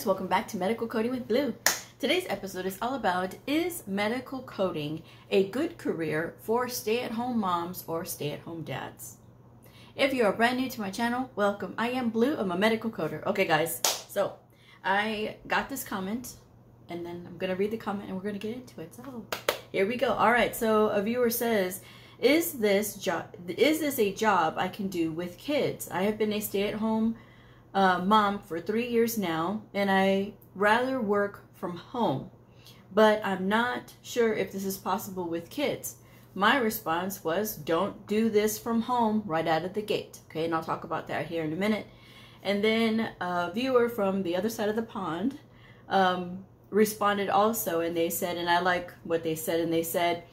guys, welcome back to Medical Coding with Blue. Today's episode is all about, is medical coding a good career for stay-at-home moms or stay-at-home dads? If you are brand new to my channel, welcome. I am Blue, I'm a medical coder. Okay guys, so I got this comment and then I'm gonna read the comment and we're gonna get into it. So here we go. All right, so a viewer says, is this a job I can do with kids? I have been a stay-at-home mom for 3 years now, and I rather work from home, but I'm not sure if this is possible with kids. My response was, don't do this from home right out of the gate. Okay, and I'll talk about that here in a minute. And then a viewer from the other side of the pond responded also, and they said, and I like what they said, and they said,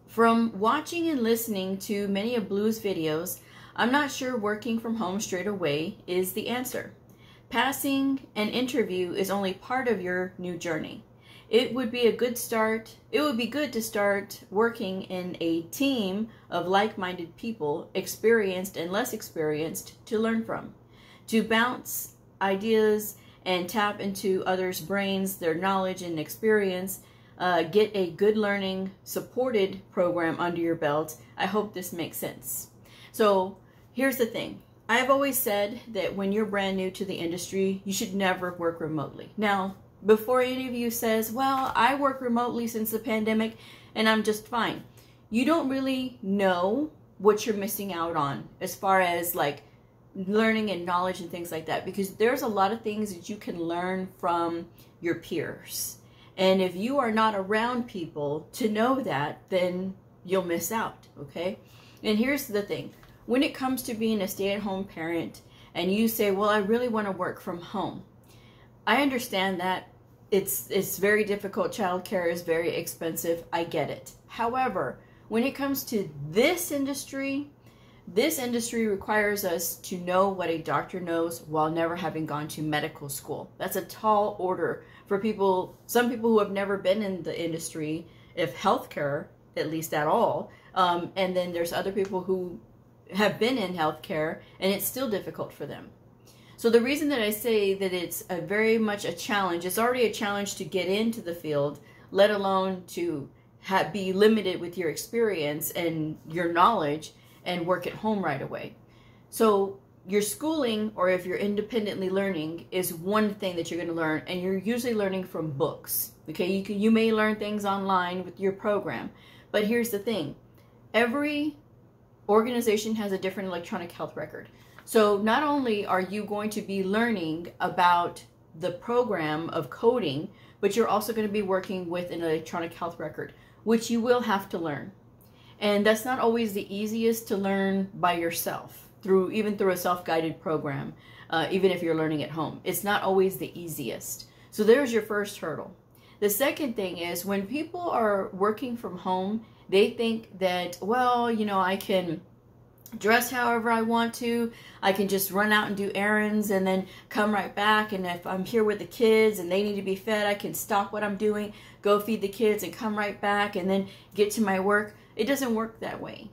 from watching and listening to many of Blue's videos, I'm not sure working from home straight away is the answer. Passing an interview is only part of your new journey. It would be a good start. It would be good to start working in a team of like-minded people, experienced and less experienced, to learn from, to bounce ideas and tap into others' brains, their knowledge and experience. Get a good learning supported program under your belt. I hope this makes sense. So here's the thing. I've always said that when you're brand new to the industry, you should never work remotely. Now, before any of you says, well, I work remotely since the pandemic and I'm just fine. You don't really know what you're missing out on as far as like learning and knowledge and things like that, because there's a lot of things that you can learn from your peers. And if you are not around people to know that, then you'll miss out, okay? And here's the thing. When it comes to being a stay-at-home parent and you say, well, I really want to work from home, I understand that it's very difficult. Childcare is very expensive. I get it. However, when it comes to this industry requires us to know what a doctor knows while never having gone to medical school. That's a tall order for people, some people who have never been in the industry, if healthcare, at least at all. And then there's other people who have been in healthcare and it's still difficult for them. So the reason that I say that it's very much a challenge, it's already a challenge to get into the field, let alone to be limited with your experience and your knowledge and work at home right away. So your schooling, or if you're independently learning, is one thing that you're going to learn, and you're usually learning from books. Okay, you may learn things online with your program, but here's the thing. Every organization has a different electronic health record. So not only are you going to be learning about the program of coding, but you're also going to be working with an electronic health record, which you will have to learn. And that's not always the easiest to learn by yourself, even through a self-guided program, even if you're learning at home. It's not always the easiest. So there's your first hurdle. The second thing is, when people are working from home, they think that, well, you know, I can dress however I want to. I can just run out and do errands and then come right back. And if I'm here with the kids and they need to be fed, I can stop what I'm doing, go feed the kids and come right back and then get to my work. It doesn't work that way.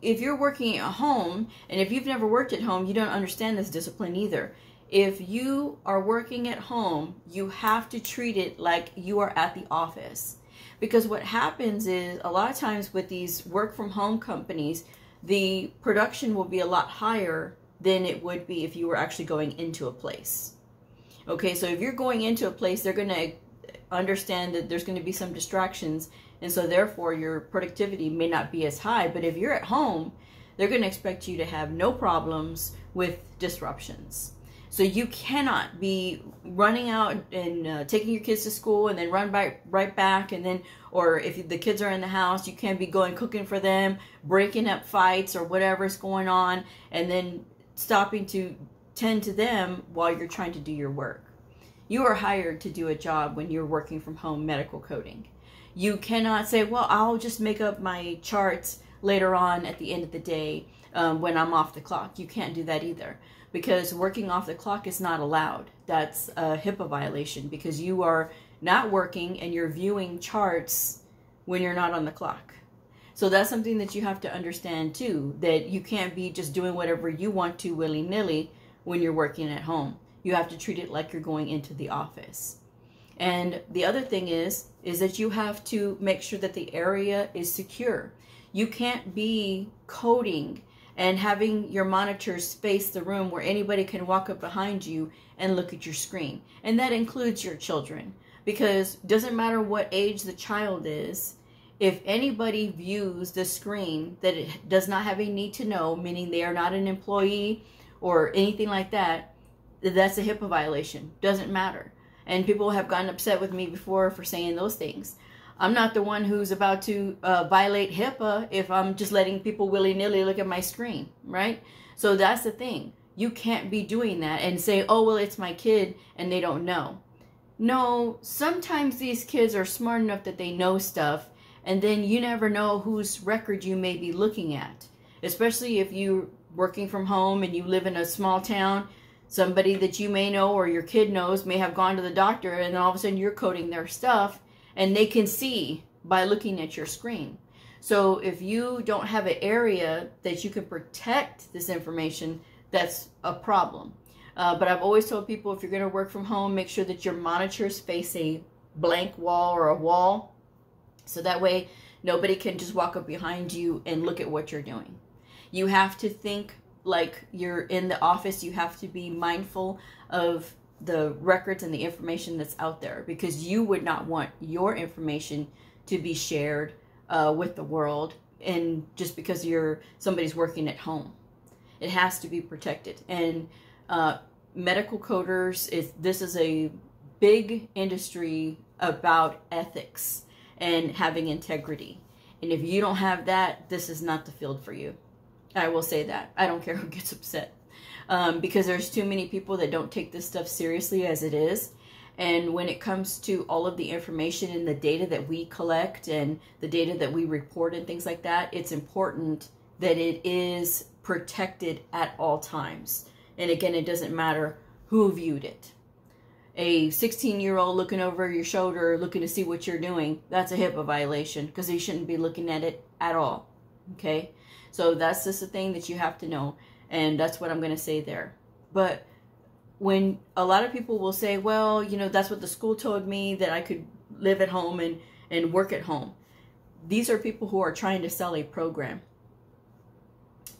If you're working at home, and if you've never worked at home, you don't understand this discipline either. If you are working at home, you have to treat it like you are at the office. Because what happens is, a lot of times with these work from home companies, the production will be a lot higher than it would be if you were actually going into a place. Okay, so if you're going into a place, they're going to understand that there's going to be some distractions, and so therefore your productivity may not be as high. But if you're at home, they're going to expect you to have no problems with disruptions. So you cannot be running out and taking your kids to school and then run right back, and then, or if the kids are in the house, you can't be going cooking for them, breaking up fights or whatever's going on, and then stopping to tend to them while you're trying to do your work. You are hired to do a job when you're working from home medical coding. You cannot say, well, I'll just make up my charts later on at the end of the day when I'm off the clock. You can't do that either, because working off the clock is not allowed. That's a HIPAA violation, because you are not working and you're viewing charts when you're not on the clock. So that's something that you have to understand too, that you can't be just doing whatever you want to willy-nilly when you're working at home. You have to treat it like you're going into the office. And the other thing is that you have to make sure that the area is secure. You can't be coding and having your monitors space the room where anybody can walk up behind you and look at your screen. And that includes your children, because it doesn't matter what age the child is, if anybody views the screen that it does not have a need to know, meaning they are not an employee or anything like that, that's a HIPAA violation. Doesn't matter. And people have gotten upset with me before for saying those things. I'm not the one who's about to violate HIPAA if I'm just letting people willy-nilly look at my screen, right? So that's the thing. You can't be doing that and say, oh, well, it's my kid and they don't know. No, sometimes these kids are smart enough that they know stuff, and then you never know whose record you may be looking at. Especially if you're working from home and you live in a small town, somebody that you may know or your kid knows may have gone to the doctor, and then all of a sudden you're coding their stuff, and they can see by looking at your screen. So if you don't have an area that you can protect this information, that's a problem. But I've always told people, if you're going to work from home, make sure that your monitors face a blank wall or a wall, so that way nobody can just walk up behind you and look at what you're doing. You have to think like you're in the office. You have to be mindful of the records and the information that's out there, because you would not want your information to be shared with the world, and just because somebody's working at home. It has to be protected. And medical coders, this is a big industry about ethics and having integrity. And if you don't have that, this is not the field for you. I will say that. I don't care who gets upset. Because there's too many people that don't take this stuff seriously as it is. And when it comes to all of the information and the data that we collect and the data that we report and things like that, it's important that it is protected at all times. And again, it doesn't matter who viewed it. A 16-year-old looking over your shoulder, looking to see what you're doing, that's a HIPAA violation, because they shouldn't be looking at it at all. Okay? So that's just a thing that you have to know. And that's what I'm going to say there. But when a lot of people will say, well, you know, that's what the school told me, that I could live at home and work at home. These are people who are trying to sell a program.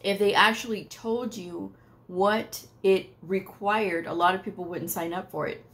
If they actually told you what it required, a lot of people wouldn't sign up for it.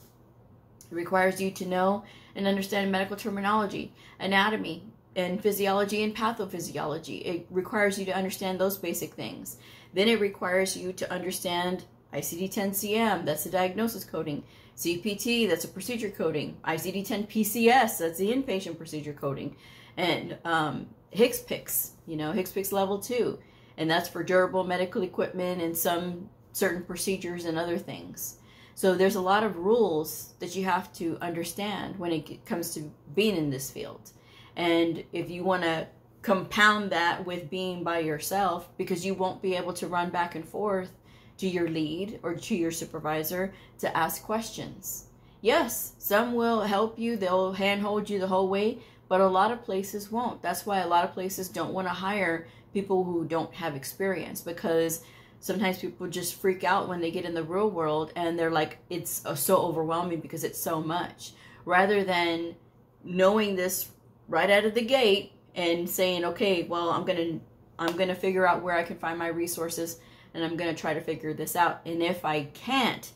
It requires you to know and understand medical terminology, anatomy, and physiology and pathophysiology. It requires you to understand those basic things. Then it requires you to understand ICD-10-CM, that's the diagnosis coding. CPT, that's a procedure coding. ICD-10-PCS, that's the inpatient procedure coding. And HCPCS, you know, HCPCS level 2. And that's for durable medical equipment and some certain procedures and other things. So there's a lot of rules that you have to understand when it comes to being in this field. And if you want to compound that with being by yourself, because you won't be able to run back and forth to your lead or to your supervisor to ask questions. Yes, some will help you, they'll handhold you the whole way, but a lot of places won't. That's why a lot of places don't want to hire people who don't have experience, because sometimes people just freak out when they get in the real world and they're like, it's so overwhelming because it's so much. Rather than knowing this right out of the gate and saying, okay, well, I'm gonna figure out where I can find my resources, and I'm gonna try to figure this out. And if I can't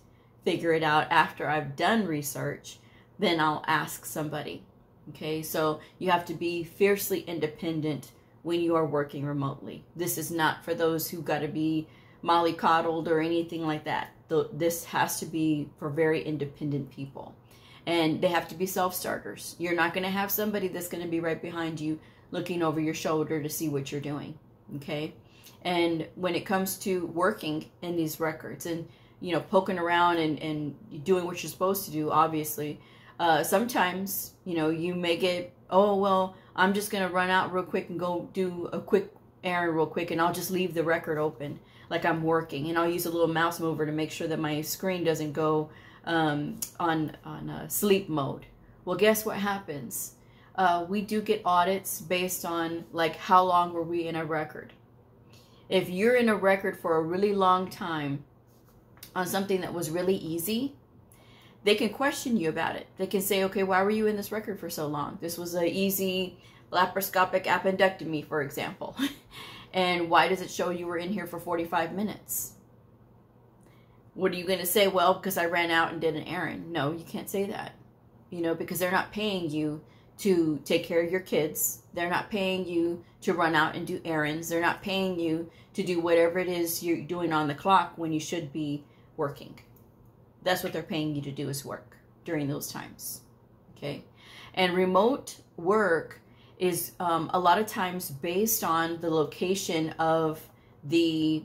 figure it out after I've done research, then I'll ask somebody. Okay, so you have to be fiercely independent when you are working remotely. This is not for those who got to be mollycoddled or anything like that. This has to be for very independent people. And they have to be self-starters. You're not going to have somebody that's going to be right behind you looking over your shoulder to see what you're doing. Okay? And when it comes to working in these records and, you know, poking around and doing what you're supposed to do, obviously, sometimes, you know, you may get, oh, well, I'm just going to run out real quick and go do a quick errand real quick, and I'll just leave the record open like I'm working, and I'll use a little mouse mover to make sure that my screen doesn't go on sleep mode. Well, guess what happens? We do get audits based on like how long were we in a record. If you're in a record for a really long time, on something that was really easy, they can question you about it. They can say, okay, why were you in this record for so long? This was an easy laparoscopic appendectomy, for example. And why does it show you were in here for 45 minutes? What are you going to say? Well, because I ran out and did an errand. No, you can't say that. You know, because they're not paying you to take care of your kids. They're not paying you to run out and do errands. They're not paying you to do whatever it is you're doing on the clock when you should be working. That's what they're paying you to do, is work during those times. Okay? And remote work is a lot of times based on the location of the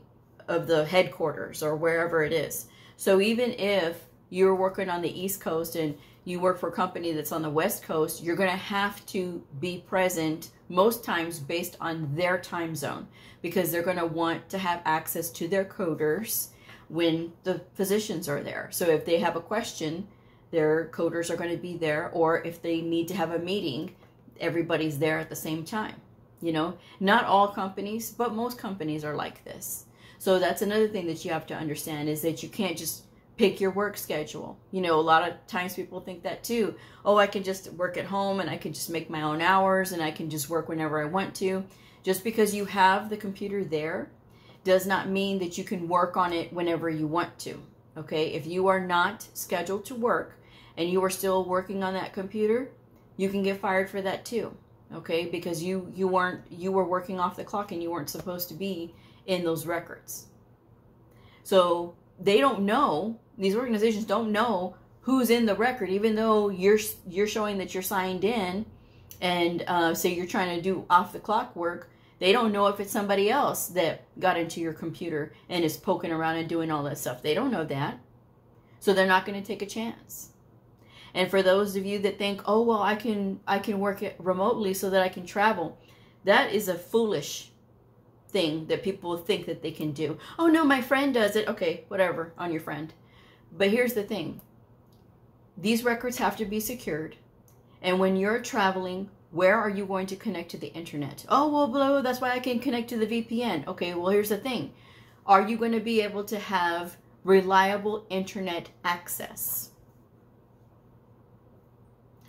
headquarters or wherever it is. So even if you're working on the East Coast and you work for a company that's on the West Coast, you're going to have to be present most times based on their time zone, because they're going to want to have access to their coders when the physicians are there. So if they have a question, their coders are going to be there, or if they need to have a meeting, everybody's there at the same time. You know, not all companies, but most companies are like this. So that's another thing that you have to understand, is that you can't just pick your work schedule. You know, a lot of times people think that too. Oh, I can just work at home and I can just make my own hours and I can just work whenever I want to. Just because you have the computer there does not mean that you can work on it whenever you want to. Okay, if you are not scheduled to work and you are still working on that computer, you can get fired for that too. Okay, because you were working off the clock and you weren't supposed to be in those records. So they don't know, these organizations don't know who's in the record, even though you're showing that you're signed in and say you're trying to do off the clock work. They don't know if it's somebody else that got into your computer and is poking around and doing all that stuff. They don't know that. So they're not going to take a chance. And for those of you that think, oh, well, I can work it remotely so that I can travel, that is a foolish thing that people think that they can do. Oh no, my friend does it. Okay, whatever, on your friend. But here's the thing. These records have to be secured. And when you're traveling, where are you going to connect to the internet? Oh, well, Bleu, that's why I can connect to the VPN. Okay, well, here's the thing. Are you going to be able to have reliable internet access?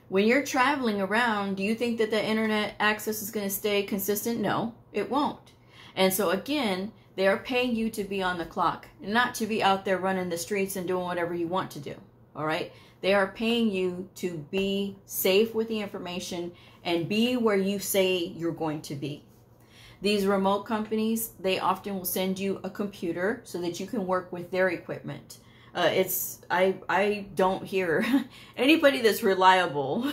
When you're traveling around, do you think that the internet access is going to stay consistent? No, it won't. And so again, they are paying you to be on the clock, not to be out there running the streets and doing whatever you want to do. All right? They are paying you to be safe with the information and be where you say you're going to be. These remote companies, they often will send you a computer so that you can work with their equipment. I don't hear anybody that's reliable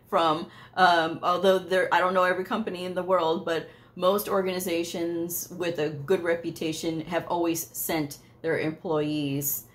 from, although I don't know every company in the world, but most organizations with a good reputation have always sent their employees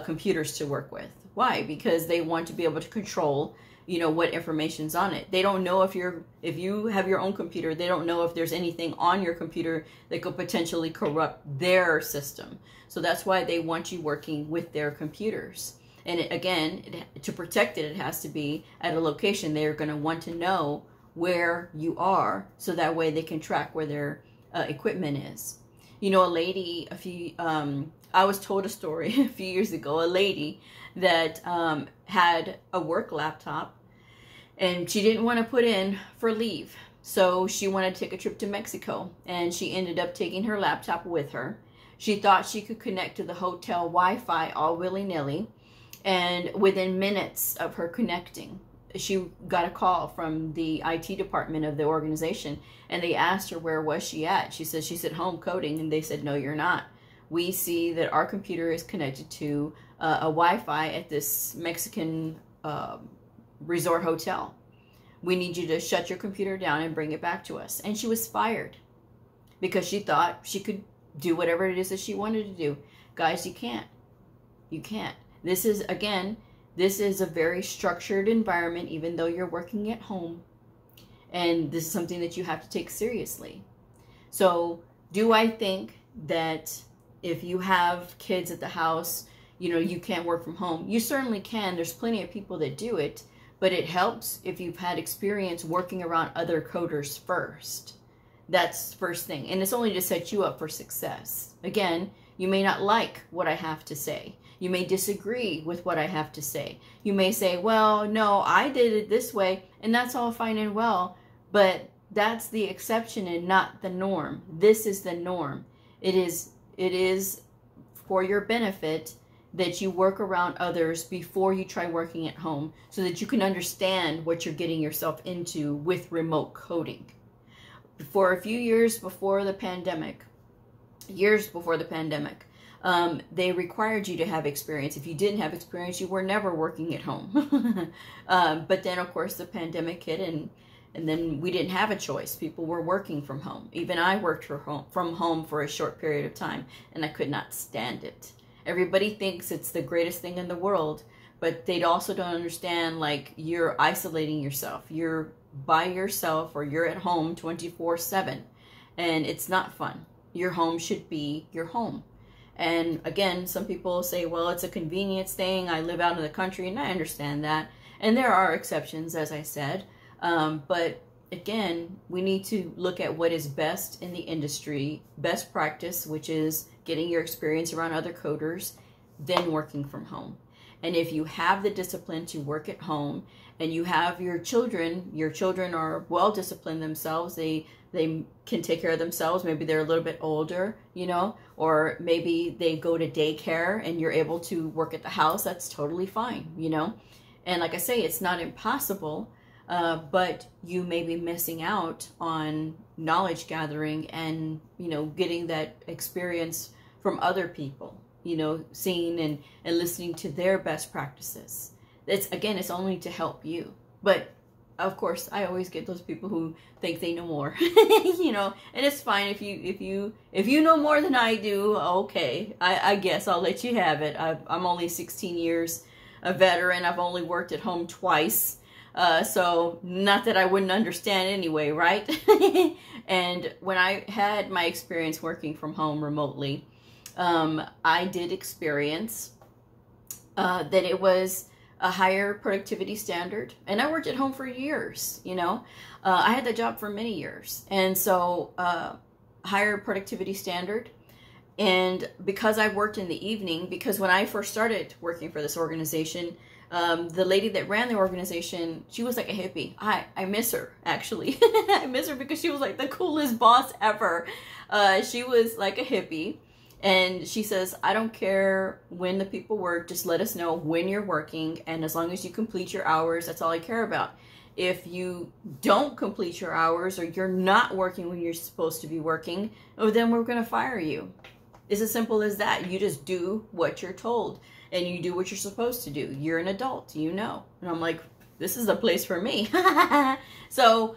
computers to work with. Why? Because they want to be able to control, you know, what information's on it. They don't know if you have your own computer, they don't know if there's anything on your computer that could potentially corrupt their system. So that's why they want you working with their computers. And to protect it, it has to be at a location. They're going to want to know where you are, so that way they can track where their equipment is. You know, a lady, I was told a story a few years ago, a lady that had a work laptop and she didn't want to put in for leave. So she wanted to take a trip to Mexico, and she ended up taking her laptop with her. She thought she could connect to the hotel Wi-Fi all willy-nilly, and within minutes of her connecting, she got a call from the IT department of the organization, and they asked her where was she at. She said she's at home coding, and they said, no, you're not. We see that our computer is connected to a Wi-Fi at this Mexican resort hotel. We need you to shut your computer down and bring it back to us. And she was fired because she thought she could do whatever it is that she wanted to do. Guys, you can't. You can't. This is, again, this is a very structured environment, even though you're working at home. And this is something that you have to take seriously. So do I think that if you have kids at the house, you know, you can't work from home? You certainly can. There's plenty of people that do it. But it helps if you've had experience working around other coders first. That's first thing. And it's only to set you up for success. Again, You may not like what I have to say. You may disagree with what I have to say. You may say, well, no, I did it this way, and that's all fine and well, but that's the exception and not the norm. This is the norm. It is for your benefit that you work around others before you try working at home, so that you can understand what you're getting yourself into with remote coding. For a few years before the pandemic, they required you to have experience. If you didn't have experience, you were never working at home. But then, of course, the pandemic hit, and then we didn't have a choice. People were working from home. Even I worked from home for a short period of time, and I could not stand it. Everybody thinks it's the greatest thing in the world, but they also don't understand, like, you're isolating yourself. You're by yourself, or you're at home 24/7, and it's not fun. Your home should be your home. And again, some people say, well, it's a convenience thing. I live out in the country, and I understand that. And there are exceptions, as I said. But again, we need to look at what is best in the industry, best practice, which is getting your experience around other coders, then working from home. And if you have the discipline to work at home, and you have your children are well disciplined themselves, they can take care of themselves. Maybe they're a little bit older, you know, or maybe they go to daycare and you're able to work at the house. That's totally fine, you know. And like I say, it's not impossible, but you may be missing out on knowledge gathering and, you know, getting that experience from other people, you know, seeing and listening to their best practices. It's only to help you. But of course, I always get those people who think they know more, you know, and it's fine if you know more than I do. Okay, I guess I'll let you have it. I'm only 16 years a veteran. I've only worked at home twice, so not that I wouldn't understand anyway, right? And when I had my experience working from home remotely, I did experience that it was a higher productivity standard. And I worked at home for years, you know. I had that job for many years. And so higher productivity standard. And because I worked in the evening, because when I first started working for this organization, the lady that ran the organization, she was like a hippie. I miss her, actually. I miss her because she was like the coolest boss ever. She was like a hippie. And she says, I don't care when the people work, just let us know when you're working, and as long as you complete your hours, that's all I care about. If you don't complete your hours, or you're not working when you're supposed to be working, oh, then we're going to fire you. It's as simple as that. You just do what you're told, and you do what you're supposed to do. You're an adult, you know. And I'm like, this is the place for me. So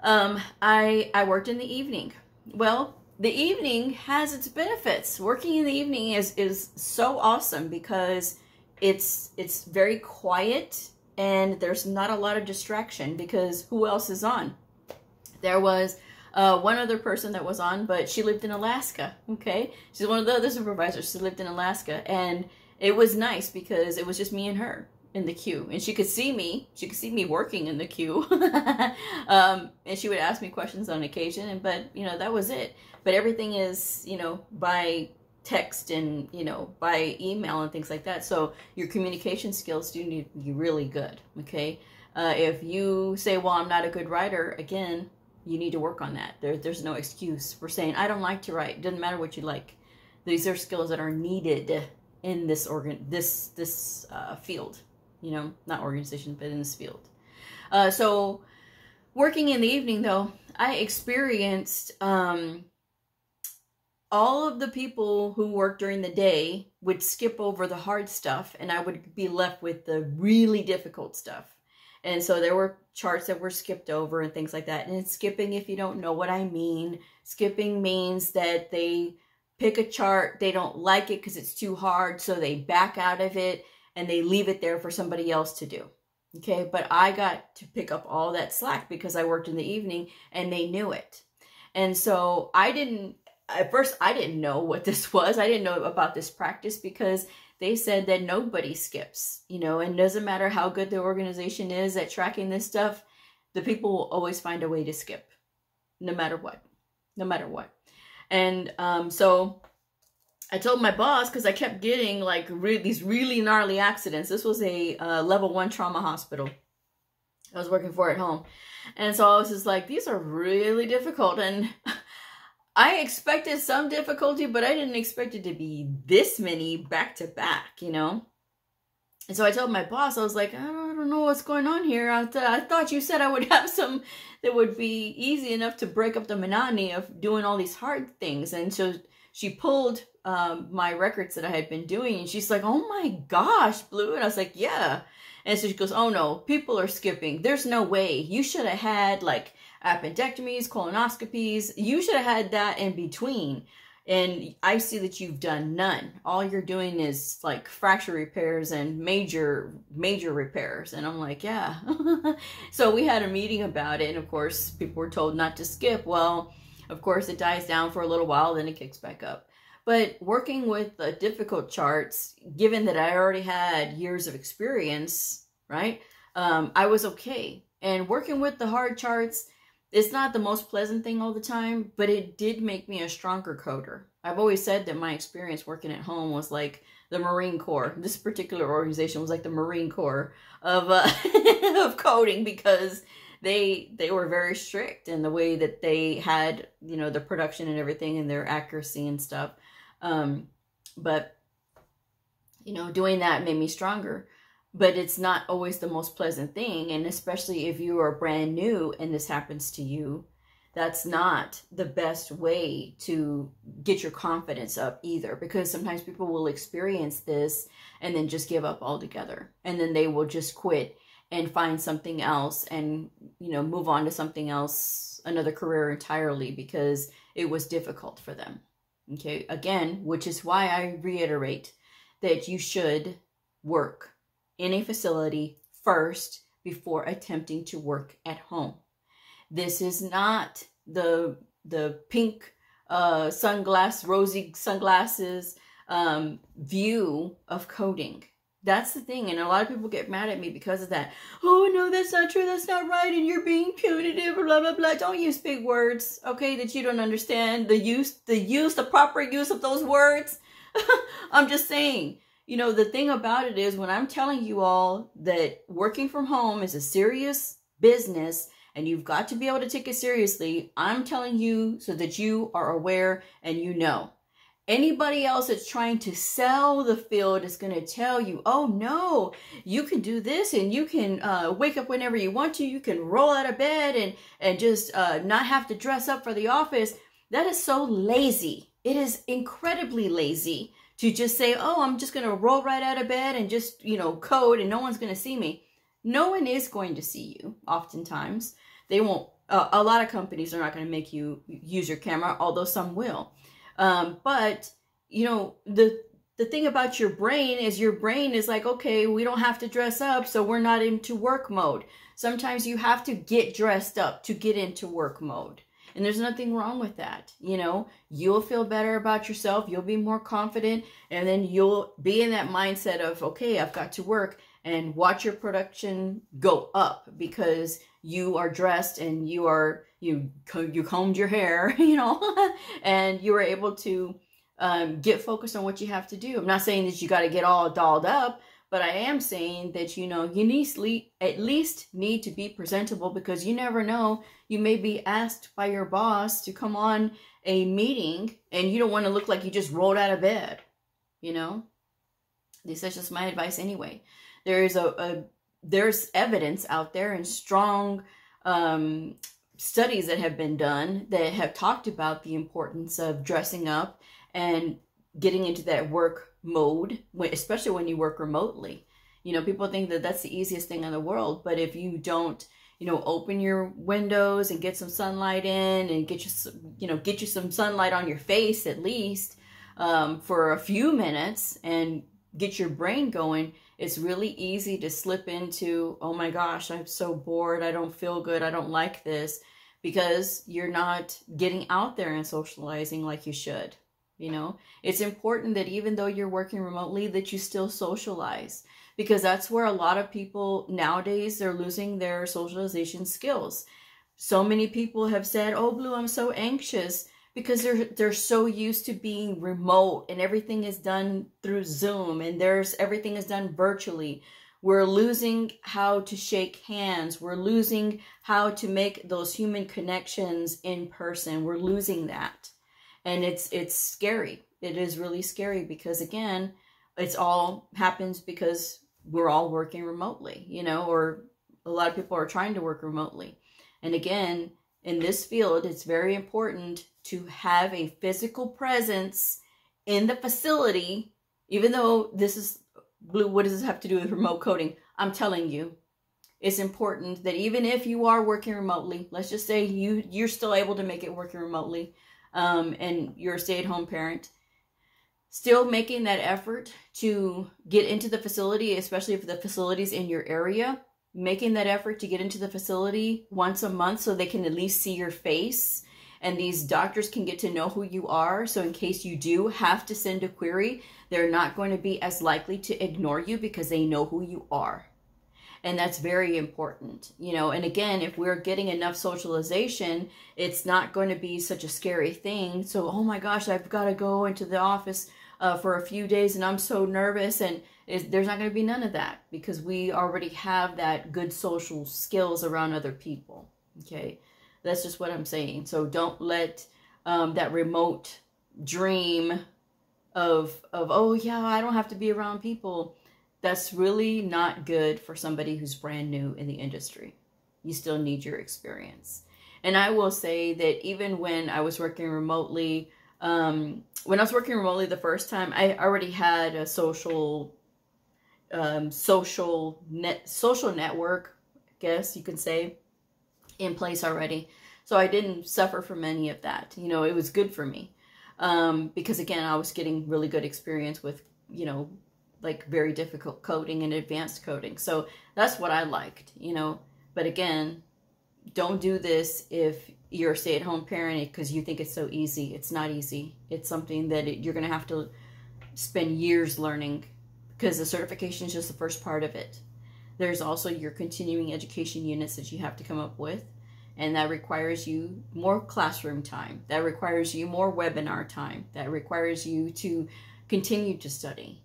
I worked in the evening. Well, the evening has its benefits. Working in the evening is so awesome because it's very quiet and there's not a lot of distraction, because who else is on? There was one other person that was on, but she lived in Alaska, okay? She's one of the other supervisors. She lived in Alaska, and it was nice because it was just me and her in the queue, and she could see me. She could see me working in the queue. And she would ask me questions on occasion, but you know, that was it. But everything is, you know, by text and, you know, by email and things like that. So your communication skills do need to be really good, okay? If you say, well, I'm not a good writer, again, you need to work on that. There's no excuse for saying, I don't like to write. It doesn't matter what you like. These are skills that are needed in this field, you know, not organization, but in this field. So working in the evening, though, I experienced all of the people who work during the day would skip over the hard stuff, and I would be left with the really difficult stuff. And so there were charts that were skipped over and things like that. And it's skipping, if you don't know what I mean, skipping means that they pick a chart, they don't like it because it's too hard, so they back out of it and they leave it there for somebody else to do. Okay, but I got to pick up all that slack because I worked in the evening and they knew it. And so at first I didn't know what this was. I didn't know about this practice because they said that nobody skips, you know, and it doesn't matter how good the organization is at tracking this stuff, the people will always find a way to skip, no matter what, no matter what. And so I told my boss, because I kept getting like these really gnarly accidents. This was a level 1 trauma hospital I was working for at home. And so I was just like, these are really difficult. And I expected some difficulty, but I didn't expect it to be this many back to back, you know? And so I told my boss, I was like, I don't know what's going on here. I thought you said I would have some that would be easy enough to break up the monotony of doing all these hard things. And so she pulled my records that I had been doing, and she's like, oh my gosh, Bleu. And I was like, yeah. And so she goes, oh no, people are skipping. There's no way. You should have had like appendectomies, colonoscopies. You should have had that in between. And I see that you've done none. All you're doing is like fracture repairs and major repairs. And I'm like, yeah. So we had a meeting about it. And of course, people were told not to skip. Well, of course, it dies down for a little while, then it kicks back up. But working with the difficult charts, given that I already had years of experience, right, I was okay. And working with the hard charts, it's not the most pleasant thing all the time, but it did make me a stronger coder. I've always said that my experience working at home was like the Marine Corps. This particular organization was like the Marine Corps of, of coding, because they were very strict in the way that they had, you know, the production and everything and their accuracy and stuff. But, you know, doing that made me stronger. But it's not always the most pleasant thing. And especially if you are brand new and this happens to you, that's not the best way to get your confidence up either. Because sometimes people will experience this and then just give up altogether. And then they will just quit and find something else and, you know, move on to something else, another career entirely, because it was difficult for them. Okay, again, which is why I reiterate that you should work in a facility first before attempting to work at home. This is not the pink rosy sunglasses view of coding. That's the thing. And a lot of people get mad at me because of that. Oh, no, that's not true. That's not right. And you're being punitive, blah, blah, blah. Don't use big words, okay, that you don't understand. The proper use of those words. I'm just saying, you know, the thing about it is when I'm telling you all that working from home is a serious business and you've got to be able to take it seriously, I'm telling you so that you are aware and you know. Anybody else that's trying to sell the field is going to tell you, oh no, you can do this and you can wake up whenever you want to. You can roll out of bed and just not have to dress up for the office. That is so lazy. It is incredibly lazy to just say, oh, I'm just going to roll right out of bed and just, you know, code and no one's going to see me. No one is going to see you oftentimes. They won't. A lot of companies are not going to make you use your camera, although some will. But, you know, the thing about your brain is like, okay, we don't have to dress up, so we're not into work mode. Sometimes you have to get dressed up to get into work mode. And there's nothing wrong with that. You know, you'll feel better about yourself. You'll be more confident. And then you'll be in that mindset of, okay, I've got to work, and watch your production go up because you are dressed and you combed your hair, you know, and you were able to get focused on what you have to do. I'm not saying that you got to get all dolled up, but I am saying that, you know, you at least need to be presentable, because you never know. You may be asked by your boss to come on a meeting and you don't want to look like you just rolled out of bed, you know. This is just my advice anyway. There's evidence out there and strong studies that have been done that have talked about the importance of dressing up and getting into that work mode, especially when you work remotely. You know, people think that that's the easiest thing in the world, but if you don't, you know, open your windows and get some sunlight in and get you some sunlight on your face at least for a few minutes and get your brain going, it's really easy to slip into, oh my gosh, I'm so bored, I don't feel good, I don't like this, because you're not getting out there and socializing like you should. You know, it's important that even though you're working remotely, that you still socialize, because that's where a lot of people nowadays, they're losing their socialization skills. So many people have said, oh, Bleu, I'm so anxious because they're so used to being remote and everything is done through Zoom and everything is done virtually. We're losing how to shake hands. We're losing how to make those human connections in person. We're losing that. And it's scary. It is really scary because, again, it's all happens because we're all working remotely, you know, or a lot of people are trying to work remotely. And again, in this field, it's very important to have a physical presence in the facility, even though this is Blue, what does this have to do with remote coding? I'm telling you, it's important that even if you are working remotely, let's just say you're still able to make it working remotely, and you're a stay-at-home parent, still making that effort to get into the facility, especially if the facility's in your area, making that effort to get into the facility once a month so they can at least see your face and these doctors can get to know who you are. So in case you do have to send a query, they're not going to be as likely to ignore you because they know who you are. And that's very important, you know. And again, if we're getting enough socialization, it's not going to be such a scary thing. So, oh my gosh, I've got to go into the office for a few days and I'm so nervous. And there's not going to be none of that because we already have that good social skills around other people. Okay, that's just what I'm saying. So don't let that remote dream of oh yeah, I don't have to be around people. That's really not good for somebody who's brand new in the industry. You still need your experience. And I will say that even when I was working remotely, the first time, I already had a social network, I guess you could say, in place already. So I didn't suffer from any of that. You know, it was good for me. Because again, I was getting really good experience with, you know, like very difficult coding and advanced coding. So that's what I liked, you know. But again, don't do this if you're a stay-at-home parent because you think it's so easy. It's not easy. It's something that you're going to have to spend years learning because the certification is just the first part of it. There's also your continuing education units that you have to come up with. And that requires you more classroom time. That requires you more webinar time. That requires you to continue to study.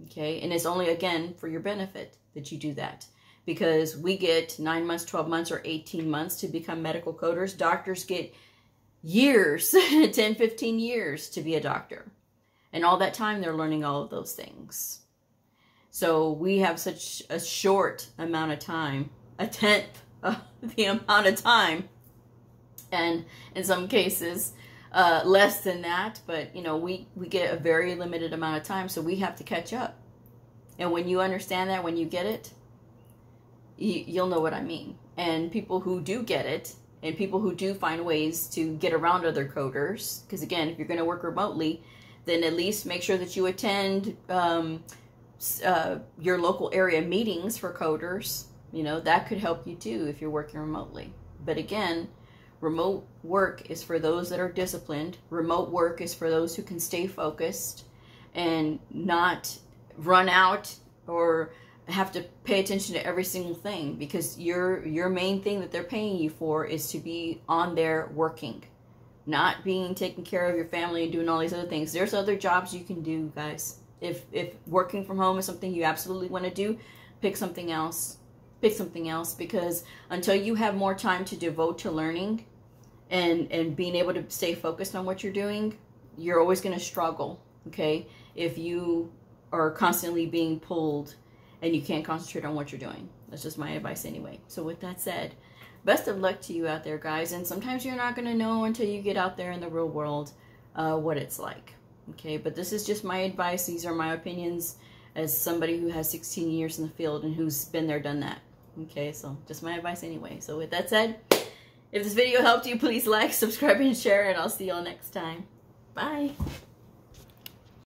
Okay, and it's only, again, for your benefit that you do that. Because we get 9 months, 12 months, or 18 months to become medical coders. Doctors get years, 10, 15 years to be a doctor. And all that time, they're learning all of those things. So we have such a short amount of time, a tenth of the amount of time. And in some cases, less than that, but you know, we get a very limited amount of time, so we have to catch up. And when you understand that, when you get it, you'll know what I mean. And people who do get it, and people who do find ways to get around other coders, because again, if you're going to work remotely, then at least make sure that you attend your local area meetings for coders. You know, that could help you too if you're working remotely. But again, remote work is for those that are disciplined. Remote work is for those who can stay focused and not run out or have to pay attention to every single thing, because your main thing that they're paying you for is to be on there working, not being taking care of your family and doing all these other things. There's other jobs you can do, guys. If working from home is something you absolutely want to do, pick something else. Pick something else, because until you have more time to devote to learning and being able to stay focused on what you're doing, you're always going to struggle, okay, if you are constantly being pulled and you can't concentrate on what you're doing. That's just my advice anyway. So with that said, best of luck to you out there, guys. And sometimes you're not going to know until you get out there in the real world what it's like, okay? But this is just my advice. These are my opinions as somebody who has 16 years in the field and who's been there, done that. Okay, so just my advice anyway. So with that said, if this video helped you, please like, subscribe, and share, and I'll see y'all next time. Bye.